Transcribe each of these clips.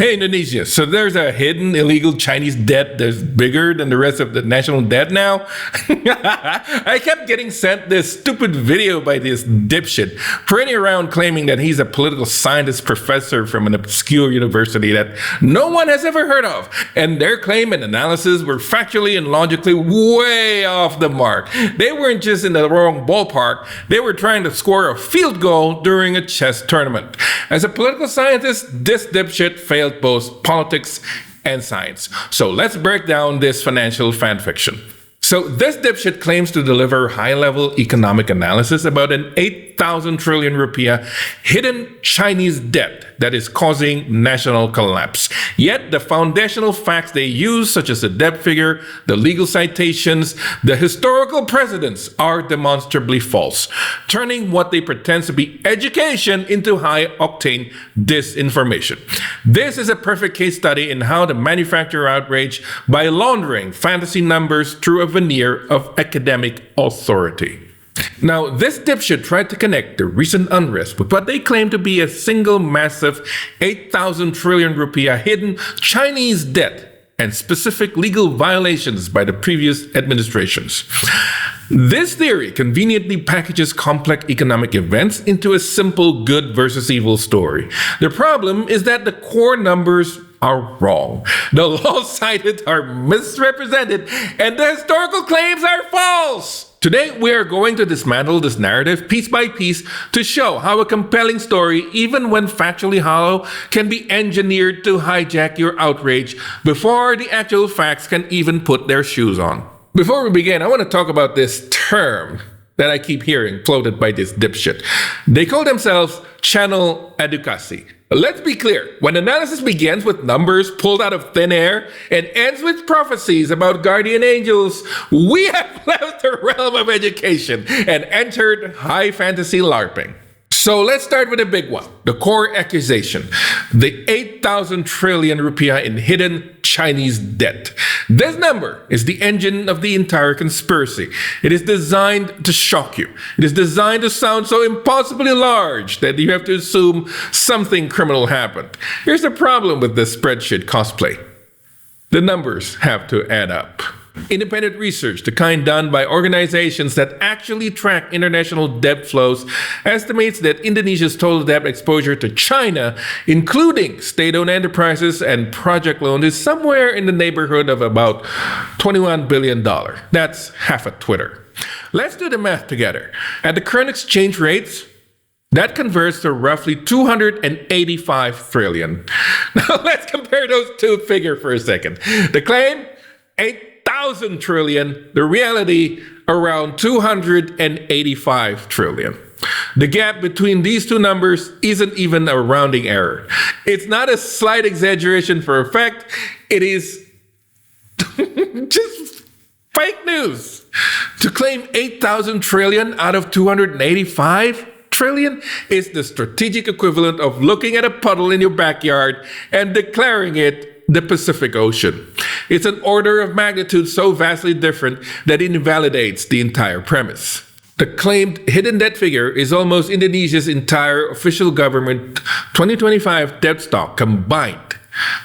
Hey, Indonesia, so there's a hidden illegal Chinese debt that's bigger than the rest of the national debt now? I kept getting sent this stupid video by this dipshit, parading around claiming that he's a political scientist professor from an obscure university that no one has ever heard of, and their claim and analysis were factually and logically way off the mark. They weren't just in the wrong ballpark, they were trying to score a field goal during a chess tournament. As a political scientist, this dipshit failed both politics and science. So let's break down this financial fanfiction. So this dipshit claims to deliver high-level economic analysis about an 8,000 trillion rupiah hidden Chinese debt that is causing national collapse. Yet the foundational facts they use, such as the debt figure, the legal citations, the historical precedents, are demonstrably false, turning what they pretend to be education into high-octane disinformation. This is a perfect case study in how to manufacture outrage by laundering fantasy numbers through a veneer of academic authority. Now, this dipshit tried to connect the recent unrest with what they claim to be a single massive 8,000 trillion rupiah hidden Chinese debt and specific legal violations by the previous administrations. This theory conveniently packages complex economic events into a simple good versus evil story. The problem is that the core numbers are wrong. The laws cited are misrepresented, and the historical claims are false. Today, we are going to dismantle this narrative piece by piece to show how a compelling story, even when factually hollow, can be engineered to hijack your outrage before the actual facts can even put their shoes on. Before we begin, I want to talk about this term that I keep hearing floated by this dipshit. They call themselves channel educacy. Let's be clear, when analysis begins with numbers pulled out of thin air and ends with prophecies about guardian angels, we have left the realm of education and entered high fantasy LARPing. So let's start with a big one, the core accusation, the 8,000 trillion rupiah in hidden Chinese debt. This number is the engine of the entire conspiracy. It is designed to shock you. It is designed to sound so impossibly large that you have to assume something criminal happened. Here's the problem with this spreadsheet cosplay. The numbers have to add up. Independent research, the kind done by organizations that actually track international debt flows, estimates that Indonesia's total debt exposure to China, including state-owned enterprises and project loans, is somewhere in the neighborhood of about $21 billion. That's half a Twitter. Let's do the math together. At the current exchange rates, that converts to roughly 285 trillion. Now let's compare those two figures for a second. The claim, 8,000 trillion, the reality around 285 trillion. The gap between these two numbers isn't even a rounding error. It's not a slight exaggeration for effect, it is just fake news. To claim 8,000 trillion out of 285 trillion is the strategic equivalent of looking at a puddle in your backyard and declaring it the Pacific Ocean. It's an order of magnitude so vastly different that it invalidates the entire premise. The claimed hidden debt figure is almost Indonesia's entire official government 2025 debt stock combined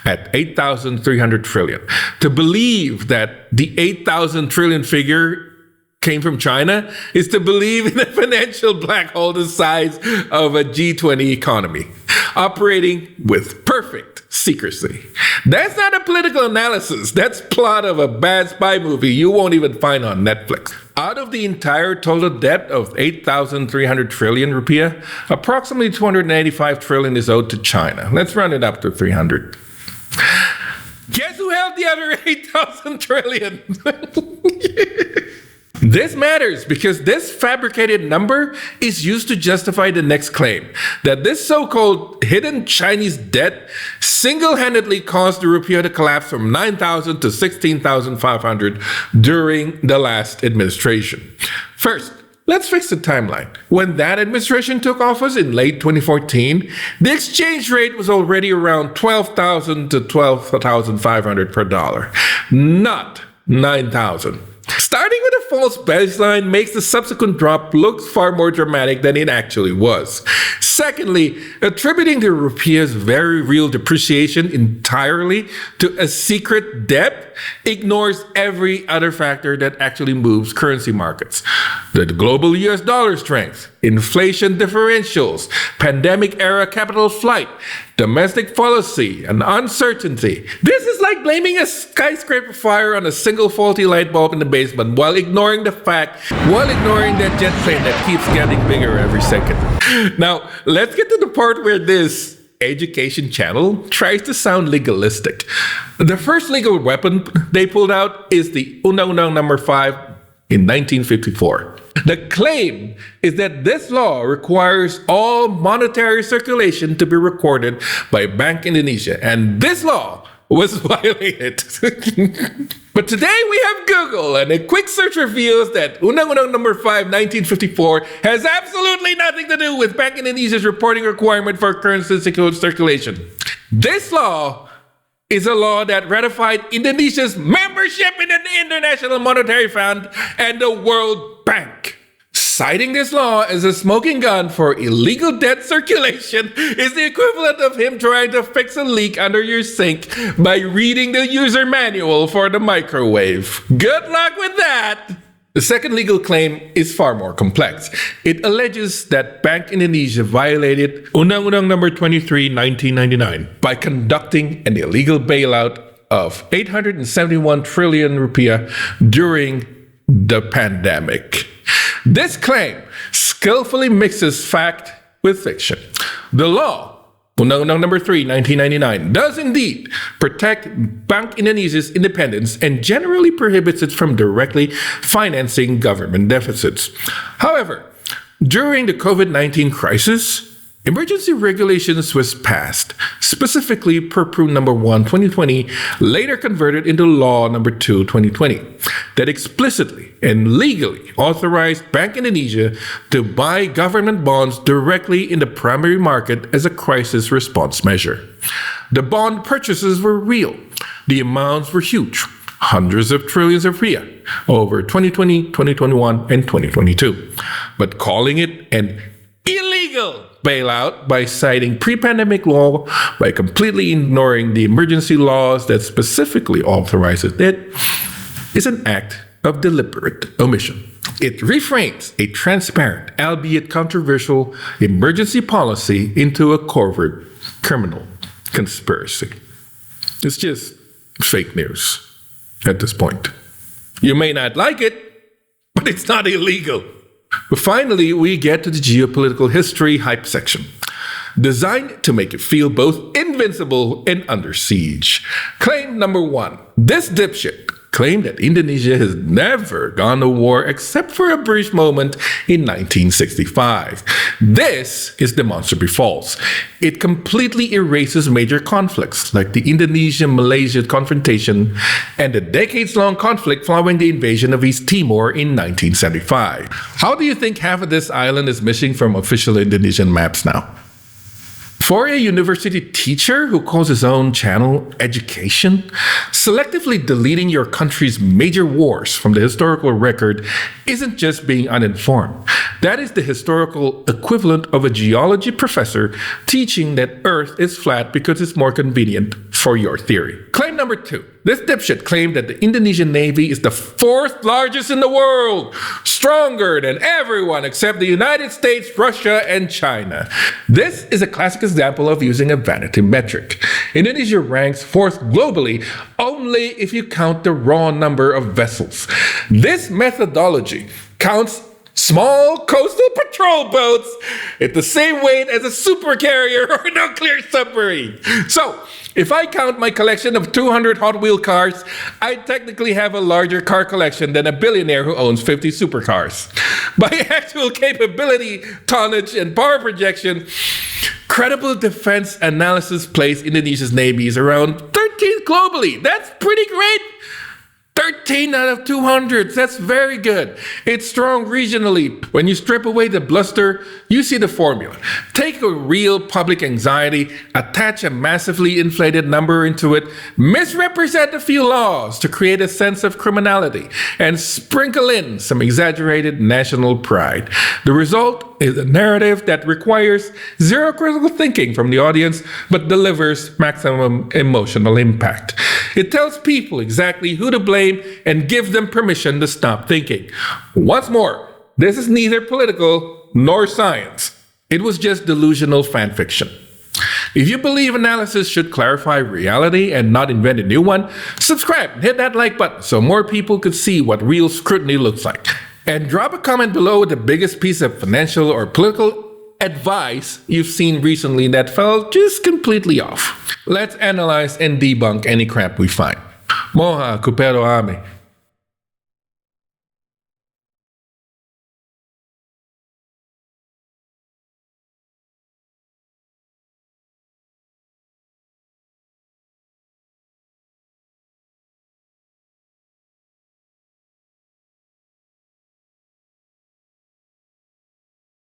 at 8,300 trillion. To believe that the 8,000 trillion figure came from China is to believe in a financial black hole the size of a G20 economy, operating with perfect secrecy. That's not a political analysis. That's plot of a bad spy movie you won't even find on Netflix. Out of the entire total debt of 8,300 trillion rupiah, approximately 285 trillion is owed to China. Let's round it up to 300. Guess who held the other 8,000 trillion? This matters because this fabricated number is used to justify the next claim, that this so-called hidden Chinese debt single-handedly caused the rupiah to collapse from 9,000 to 16,500 during the last administration. First, let's fix the timeline. When that administration took office in late 2014, the exchange rate was already around 12,000 to 12,500 per dollar, not 9,000. Starting with a false baseline makes the subsequent drop look far more dramatic than it actually was. Secondly, attributing the rupiah's very real depreciation entirely to a secret debt ignores every other factor that actually moves currency markets. The global US dollar strength, inflation differentials, pandemic era capital flight, domestic policy, and uncertainty. This is like blaming a skyscraper fire on a single faulty light bulb in the basement while ignoring that jet plane that keeps getting bigger every second. Now, let's get to the part where this education channel tries to sound legalistic. The first legal weapon they pulled out is the Undang-Undang number 5 in 1954. The claim is that this law requires all monetary circulation to be recorded by Bank Indonesia, and this law was violated. But today we have Google, and a quick search reveals that Undang-Undang number 5, 1954 has absolutely nothing to do with Bank Indonesia's reporting requirement for currency circulation. This law is a law that ratified Indonesia's membership in the International Monetary Fund and the World Bank. Citing this law as a smoking gun for illegal debt circulation is the equivalent of him trying to fix a leak under your sink by reading the user manual for the microwave. Good luck with that! The second legal claim is far more complex. It alleges that Bank Indonesia violated Undang-Undang number 23, 1999 by conducting an illegal bailout of 871 trillion rupiah during the pandemic. This claim skillfully mixes fact with fiction. The law, Undang-Undang number 3, 1999, does indeed protect Bank Indonesia's independence and generally prohibits it from directly financing government deficits. However, during the COVID-19 crisis, emergency regulations was passed, specifically Perpru number 1, 2020, later converted into Law number 2, 2020, that explicitly and legally authorized Bank Indonesia to buy government bonds directly in the primary market as a crisis response measure. The bond purchases were real. The amounts were huge, hundreds of trillions of rupiah over 2020, 2021, and 2022. But calling it an illegal bailout by citing pre-pandemic law, by completely ignoring the emergency laws that specifically authorizes it, is an act of deliberate omission. It reframes a transparent, albeit controversial, emergency policy into a covert criminal conspiracy. It's just fake news at this point. You may not like it, but it's not illegal. But finally, we get to the geopolitical history hype section, designed to make it feel both invincible and under siege. Claim number 1. This dipshit claimed that Indonesia has never gone to war except for a brief moment in 1965. This is demonstrably false. It completely erases major conflicts like the Indonesia-Malaysia confrontation and the decades-long conflict following the invasion of East Timor in 1975. How do you think half of this island is missing from official Indonesian maps now? For a university teacher who calls his own channel Education, selectively deleting your country's major wars from the historical record isn't just being uninformed. That is the historical equivalent of a geology professor teaching that Earth is flat because it's more convenient for your theory. Claim number 2. This dipshit claimed that the Indonesian Navy is the 4th largest in the world, stronger than everyone except the United States, Russia, and China. This is a classic example of using a vanity metric. Indonesia ranks 4th globally only if you count the raw number of vessels. This methodology counts small coastal patrol boats at the same weight as a supercarrier or a nuclear submarine. So, if I count my collection of 200 Hot Wheel cars, I technically have a larger car collection than a billionaire who owns 50 supercars. By actual capability, tonnage, and power projection, credible defense analysis placed Indonesia's Navy is around 13th globally. That's pretty great. 13 out of 200. That's very good. It's strong regionally. When you strip away the bluster, you see the formula. Take a real public anxiety, attach a massively inflated number into it, misrepresent a few laws to create a sense of criminality, and sprinkle in some exaggerated national pride. The result is a narrative that requires zero critical thinking from the audience, but delivers maximum emotional impact. It tells people exactly who to blame and gives them permission to stop thinking. Once more, this is neither political nor science. It was just delusional fan fiction. If you believe analysis should clarify reality and not invent a new one, subscribe and hit that like button so more people could see what real scrutiny looks like. And drop a comment below with the biggest piece of financial or political advice you've seen recently that fell just completely off. Let's analyze and debunk any crap we find. Moha kupero ame.